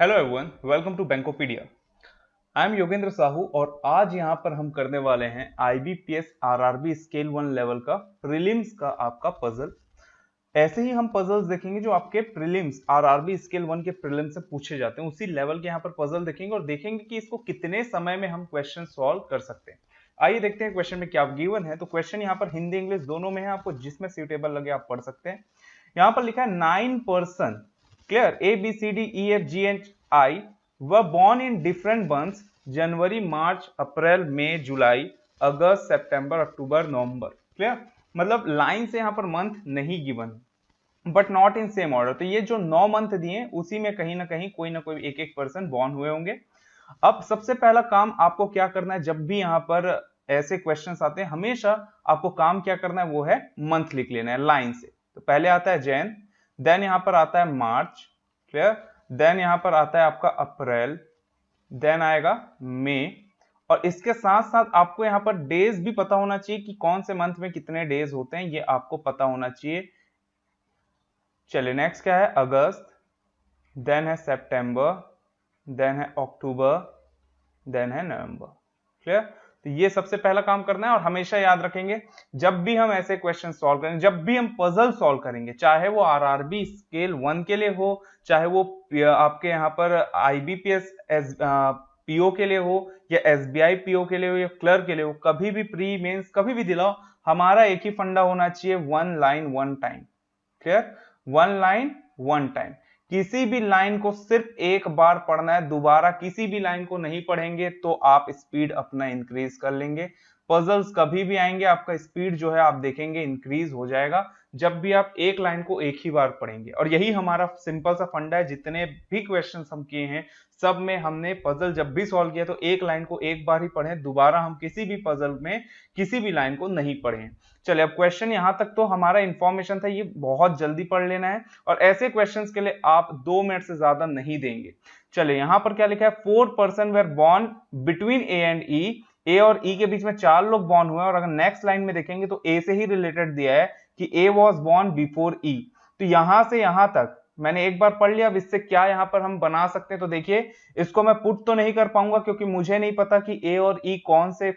Hello everyone, welcome to Bankopedia. I am Yogendra Sahu और आज यहाँ पर हम करने वाले हैं आईबीपीएस आरआरबी स्केल 1 लेवल का प्रीलिम्स का आपका पजल। ऐसे ही हम पजल्स देखेंगे जो आपके प्रीलिम्स आरआरबी स्केल 1 के प्रीलिम्स से पूछे जाते हैं, उसी लेवल के यहाँ पर पजल देखेंगे और देखेंगे कि इसको कितने समय में हम क्वेश्चन सॉल्व कर सकते हैं। आइए देखते हैं क्वेश्चन में क्या गिवन है। तो क्वेश्चन यहाँ पर हिंदी इंग्लिश दोनों में है, आपको जिसमें सूटेबल लगे आप पढ़ सकते हैं। यहाँ पर लिखा है 9 person clear A B C D E F G H I were born in different months January March April May July August September October November. Clear, मतलब लाइन से यहाँ पर मंथ नहीं given but not in same order. तो ये जो 9 month दिए उसी में कहीं ना कहीं कोई ना कोई एक एक पर्सन बॉर्न हुए होंगे। अब सबसे पहला काम आपको क्या करना है, जब भी यहाँ पर ऐसे क्वेश्चंस आते हैं हमेशा आपको काम क्या करना है वो है मंथ लिख लेना है लाइन से। तो पहले आता है जैन, देन यहाँ पर आता है मार्च, क्लियर, देन यहां पर आता है आपका अप्रैल, देन आएगा मई, और इसके साथ साथ आपको यहां पर डेज भी पता होना चाहिए कि कौन से मंथ में कितने डेज होते हैं, ये आपको पता होना चाहिए। चलिए नेक्स्ट क्या है, अगस्त, देन है सितंबर, देन है अक्टूबर, देन है नवंबर। क्लियर, तो ये सबसे पहला काम करना है और हमेशा याद रखेंगे जब भी हम ऐसे क्वेश्चन सॉल्व करेंगे, जब भी हम पजल सॉल्व करेंगे, चाहे वो आरआरबी स्केल 1 के लिए हो, चाहे वो आपके यहाँ पर आईबीपीएस पीओ के लिए हो या एसबीआई पीओ के लिए हो या क्लर्क के लिए हो, कभी भी प्री मेंस कभी भी दिलाओ, हमारा एक ही फंडा होना चाहिए, one line one time. Clear, one line one time. किसी भी लाइन को सिर्फ एक बार पढ़ना है, दोबारा किसी भी लाइन को नहीं पढ़ेंगे तो आप स्पीड अपना इंक्रीज कर लेंगे। पजल्स कभी भी आएंगे आपका स्पीड जो है आप देखेंगे इंक्रीज हो जाएगा जब भी आप एक लाइन को एक ही बार पढ़ेंगे। और यही हमारा सिंपल सा फंडा है, जितने भी क्वेश्चंस हम किए हैं सब में हमने पजल जब भी सॉल्व किया तो एक लाइन को एक बार ही पढ़ें, दोबारा हम किसी भी पजल में किसी भी लाइन को नहीं पढ़ें। चलिए अब क्वेश्चन यहां तक तो हमारा इंफॉर्मेशन था, ये बहुत जल्दी पढ़ लेना है और ऐसे क्वेश्चंस के लिए आप 2 मिनट से ज्यादा नहीं देंगे। चलिए यहां पर क्या लिखा है, 4 person were born between A and E, A और ई के बीच में 4 लोग बॉर्न हुए, और अगर नेक्स्ट लाइन में देखेंगे तो ए से ही रिलेटेड दिया है कि ए वॉज बॉर्न बिफोर ई। तो यहां से यहां तक मैंने एक बार पढ़ लिया, अब इससे क्या यहां पर हम बना सकते हैं, तो देखिए इसको मैं पुट तो नहीं कर पाऊंगा क्योंकि मुझे नहीं पता कि ए और ई कौन से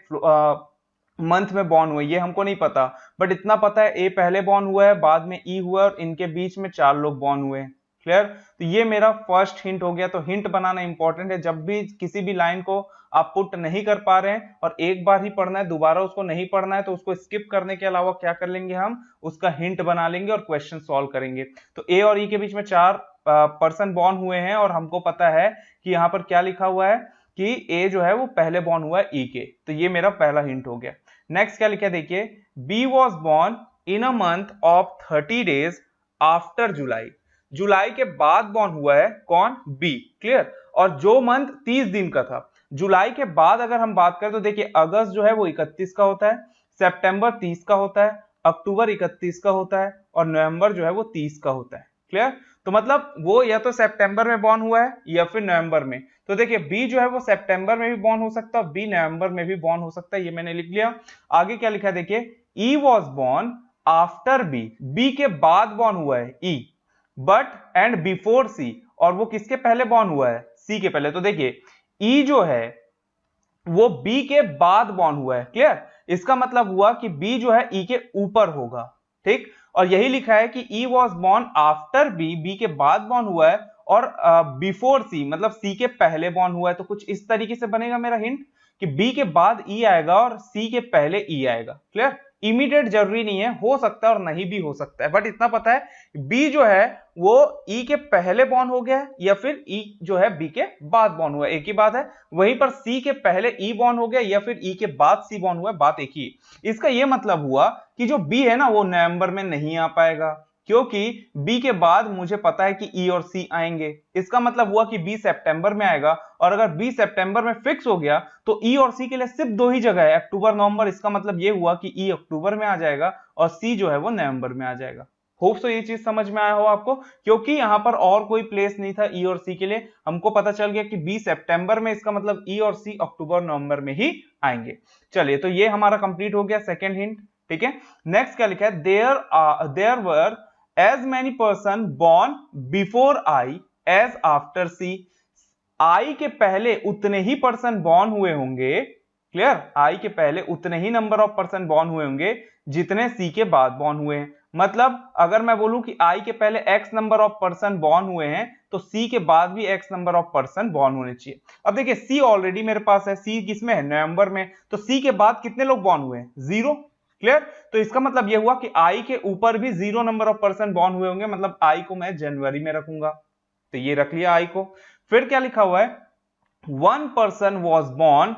मंथ में बॉर्न हुए, ये हमको नहीं पता, बट इतना पता है ए पहले बॉर्न हुआ है, बाद में ई हुआ और इनके बीच में 4 लोग बॉर्न हुए। क्लियर, तो ये मेरा फर्स्ट हिंट हो गया। तो हिंट बनाना इंपॉर्टेंट है, जब भी किसी भी लाइन को आप पुट नहीं कर पा रहे हैं और एक बार ही पढ़ना है, दोबारा उसको नहीं पढ़ना है, तो उसको स्किप करने के अलावा क्या कर लेंगे, हम उसका हिंट बना लेंगे और क्वेश्चन सॉल्व करेंगे। तो ए और ई के बीच में 4 पर्सन बॉर्न हुए हैं और हमको पता है कि यहाँ पर क्या लिखा हुआ है कि ए जो है वो पहले बॉर्न हुआ है ई के, तो ये मेरा पहला हिंट हो गया। नेक्स्ट क्या लिखा है, देखिए B was born in a month of 30 days after July, जुलाई के बाद बॉर्न हुआ है कौन, बी। क्लियर, और जो मंथ 30 दिन का था, जुलाई के बाद अगर हम बात करें तो देखिए अगस्त जो है वो 31 का होता है, सितंबर 30 का होता है, अक्टूबर 31 का होता है और नवंबर जो है वो 30 का होता है। क्लियर, तो मतलब वो या तो सितंबर में बॉर्न हुआ है या फिर नवंबर में। तो देखिए बी जो है वो सितंबर में भी बॉर्न हो सकता है, बी नवंबर में भी बॉर्न हो सकता है, ये मैंने लिख लिया। आगे क्या लिखा है, देखिए E was born after B, B के बाद बॉर्न हुआ है E, but and before C, और वो किसके पहले बॉर्न हुआ है, सी के पहले। तो देखिए ई जो है वो बी के बाद बॉर्न हुआ है। क्लियर, इसका मतलब हुआ कि बी जो है ई के ऊपर होगा। ठीक, और यही लिखा है कि E was born after B, B के बाद बॉर्न हुआ है, और बिफोर सी मतलब सी के पहले बॉर्न हुआ है। तो कुछ इस तरीके से बनेगा मेरा हिंट कि बी के बाद ई आएगा और सी के पहले ई आएगा। क्लियर, इमीडिएट जरूरी नहीं है, हो सकता है और नहीं भी हो सकता है, बट इतना पता है बी जो है वो ई के पहले बॉर्न हो गया है या फिर ई जो है बी के बाद बॉर्न हुआ है, एक ही बात है। वहीं पर सी के पहले ई बॉर्न हो गया या फिर ई के बाद सी बॉर्न हुआ है, बात एक ही। इसका यह मतलब हुआ कि जो बी है ना वो नवंबर में नहीं आ पाएगा, क्योंकि बी के बाद मुझे पता है कि ई और सी आएंगे। इसका मतलब हुआ कि बी सितंबर में आएगा, और अगर बी सितंबर में फिक्स हो गया तो ई और सी के लिए सिर्फ 2 ही जगह है, अक्टूबर नवंबर। इसका मतलब ये हुआ कि ई अक्टूबर में आ जाएगा और सी जो है वो नवंबर में आ जाएगा। होप सो ये चीज समझ में आया हो आपको, क्योंकि यहां पर और कोई प्लेस नहीं था ई और सी के लिए, हमको पता चल गया कि बी सितंबर में, इसका मतलब ई और सी अक्टूबर नवंबर में ही आएंगे। चलिए तो ये हमारा कंप्लीट हो गया सेकंड हिंट। ठीक है, नेक्स्ट क्या लिखा है, there were as many person born before I as after C, I के पहले उतने ही पर्सन बॉर्न हुए होंगे, क्लियर, आई के पहले उतने ही नंबर ऑफ पर्सन बॉर्न हुए होंगे जितने सी के बाद बॉर्न हुए हैं। मतलब अगर मैं बोलूं कि आई के पहले x number of person born हुए हैं तो सी के बाद भी x number of person born होने चाहिए। अब देखिए सी ऑलरेडी मेरे पास है, सी किसमें है, नवंबर में, तो सी के बाद कितने लोग बॉर्न हुए हैं, 0, क्लियर। तो इसका मतलब यह हुआ कि आई के ऊपर भी 0 नंबर ऑफ पर्सन बॉर्न हुए होंगे, मतलब आई को मैं जनवरी में रखूंगा, तो ये रख लिया आई को। फिर क्या लिखा हुआ है, 1 person was born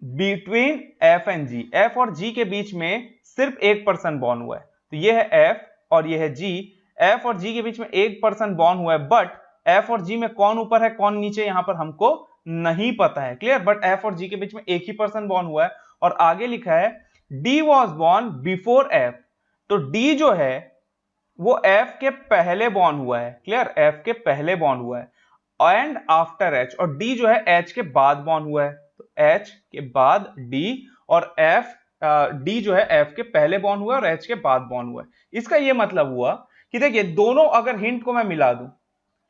between F and G, F और जी के बीच में सिर्फ एक पर्सन बॉर्न हुआ है, तो ये है एफ और ये है जी। एफ और जी के बीच में एक पर्सन बॉर्न हुआ है, बट एफ और जी में कौन ऊपर है कौन नीचे यहां पर हमको नहीं पता है, क्लियर। बट एफ और जी के बीच में एक ही पर्सन बॉर्न हुआ है। और आगे लिखा है D was born before F, तो डी जो है वो एफ के पहले बॉर्न हुआ है, क्लियर, एफ के पहले बॉर्न हुआ है, एंड आफ्टर एच, और डी जो है एच के बाद बॉर्न हुआ है, तो एच के बाद डी, और एफ डी जो है एफ के पहले बॉर्न हुआ है और एच के बाद बॉर्न हुआ है। इसका ये मतलब हुआ कि देखिए दोनों अगर हिंट को मैं मिला दूं,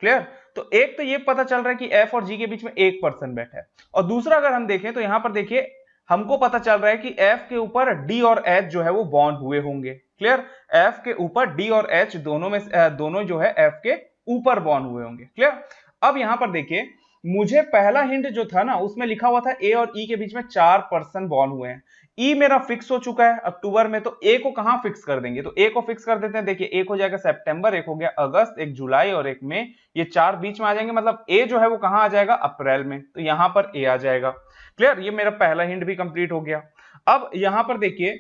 क्लियर, तो एक तो ये पता चल रहा है कि एफ और जी के बीच में एक पर्सन बैठा है, और दूसरा अगर हम देखें तो यहां पर देखिए हमको पता चल रहा है कि एफ के ऊपर डी और एच जो है वो बॉन्ड हुए होंगे, क्लियर, एफ के ऊपर डी और एच दोनों में दोनों जो है एफ के ऊपर बॉन्ड हुए होंगे, क्लियर। अब यहां पर देखिए मुझे पहला हिंट जो था ना उसमें लिखा हुआ था ए और ई के बीच में 4 पर्सन बॉर्न हुए हैं, ई मेरा फिक्स हो चुका है अक्टूबर में, तो ए को कहां फिक्स कर देंगे, तो ए को फिक्स कर देते हैं। देखिए एक हो जाएगा सितंबर, एक हो गया अगस्त, एक जुलाई और एक मई, ये 4 बीच में आ जाएंगे, मतलब ए जो है वो कहां आ जाएगा, अप्रैल में, तो यहां पर ए आ जाएगा, क्लियर। ये मेरा पहला हिंट भी कंप्लीट हो गया। अब यहां पर देखिए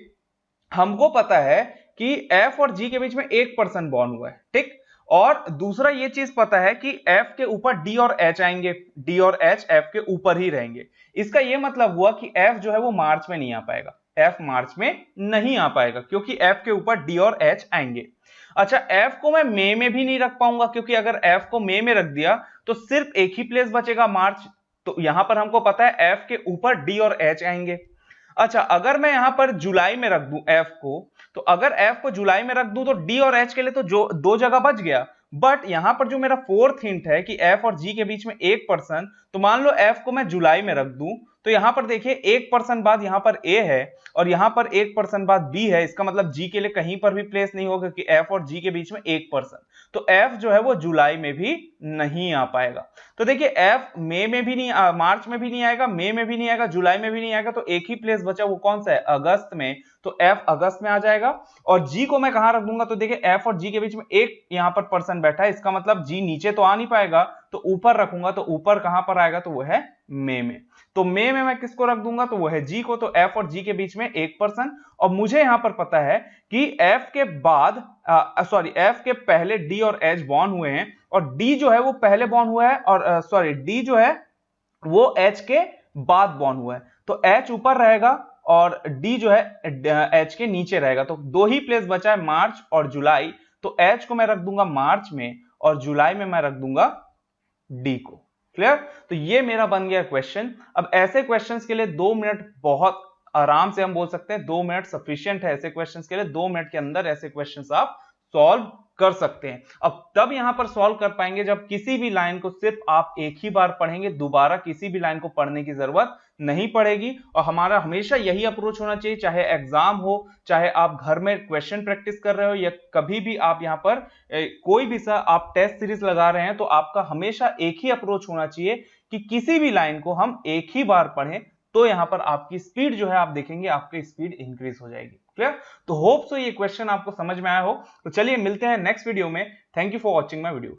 हमको पता है कि एफ और जी के बीच में एक पर्सन बॉर्न हुआ है, ठीक, और दूसरा ये चीज पता है कि एफ के ऊपर डी और एच आएंगे, डी और एच एफ के ऊपर ही रहेंगे। इसका ये मतलब हुआ कि एफ जो है वो मार्च में नहीं आ पाएगा, एफ मार्च में नहीं आ पाएगा क्योंकि एफ के ऊपर डी और एच आएंगे। अच्छा, एफ को मैं मई में भी नहीं रख पाऊंगा क्योंकि अगर एफ को मई में रख दिया तो सिर्फ एक ही प्लेस बचेगा, मार्च, तो यहां पर हमको पता है एफ के ऊपर डी और एच आएंगे। अच्छा, अगर मैं यहां पर जुलाई में रख दूं एफ को, तो अगर एफ को जुलाई में रख दूं तो डी और एच के लिए तो जो 2 जगह बच गया, बट यहां पर जो मेरा फोर्थ हिंट है कि एफ और जी के बीच में एक पर्सन, तो मान लो एफ को मैं जुलाई में रख दूं, तो यहां पर देखिए एक पर्सन बाद यहां पर ए है और यहां पर एक पर्सन बाद बी है, इसका मतलब जी के लिए कहीं पर भी प्लेस नहीं होगा कि एफ और जी के बीच में एक पर्सन, तो एफ जो है वो जुलाई में भी नहीं आ पाएगा। तो देखिए एफ मई में भी नहीं, मार्च में भी नहीं आएगा, मई में भी नहीं आएगा, जुलाई में भी नहीं आएगा, तो एक ही प्लेस बचा वो कौन सा है, अगस्त में, तो एफ अगस्त में आ जाएगा। और जी को मैं कहां रख दूंगा, तो देखिए एफ और जी के बीच में एक यहां पर पर्सन बैठा है, इसका मतलब जी नीचे तो आ नहीं पाएगा, तो ऊपर रखूंगा, तो ऊपर कहां पर आएगा, तो वो है मई में, तो मई में मैं किसको रख दूंगा, तो वो है जी को, तो एफ और जी के बीच में एक पर्सन। और मुझे यहां पर पता है कि एफ के बाद एफ के पहले डी और एच बॉर्न हुए हैं, और डी जो है वो पहले बॉर्न हुआ है, और डी जो है वो एच के बाद बॉर्न हुआ है, तो एच ऊपर रहेगा और डी जो है एच के नीचे रहेगा, तो 2 ही प्लेस बचा है, मार्च और जुलाई, तो एच को मैं रख दूंगा मार्च में और जुलाई में मैं रख दूंगा डी को, क्लियर। तो ये मेरा बन गया क्वेश्चन। अब ऐसे क्वेश्चंस के लिए 2 मिनट बहुत आराम से हम बोल सकते हैं 2 मिनट सफिशिएंट है ऐसे क्वेश्चंस के लिए, 2 मिनट के अंदर ऐसे क्वेश्चंस आप सॉल्व कर सकते हैं। अब तब यहां पर सॉल्व कर पाएंगे जब किसी भी लाइन को सिर्फ आप एक ही बार पढ़ेंगे, दोबारा किसी भी लाइन को पढ़ने की जरूरत नहीं पड़ेगी। और हमारा हमेशा यही अप्रोच होना चाहिए, चाहे एग्जाम हो, चाहे आप घर में क्वेश्चन प्रैक्टिस कर रहे हो, या कभी भी आप यहां पर कोई भी सा आप टेस्ट सीरीज लगा रहे हैं, तो आपका हमेशा एक ही अप्रोच होना चाहिए कि किसी भी लाइन को हम एक ही बार पढ़ें, तो यहां पर आपकी स्पीड जो है आप देखेंगे आपकी स्पीड इंक्रीज हो जाएगी, क्लियर। तो होप सो ये क्वेश्चन आपको समझ में आया हो। तो चलिए मिलते हैं नेक्स्ट वीडियो में। Thank you for watching my video.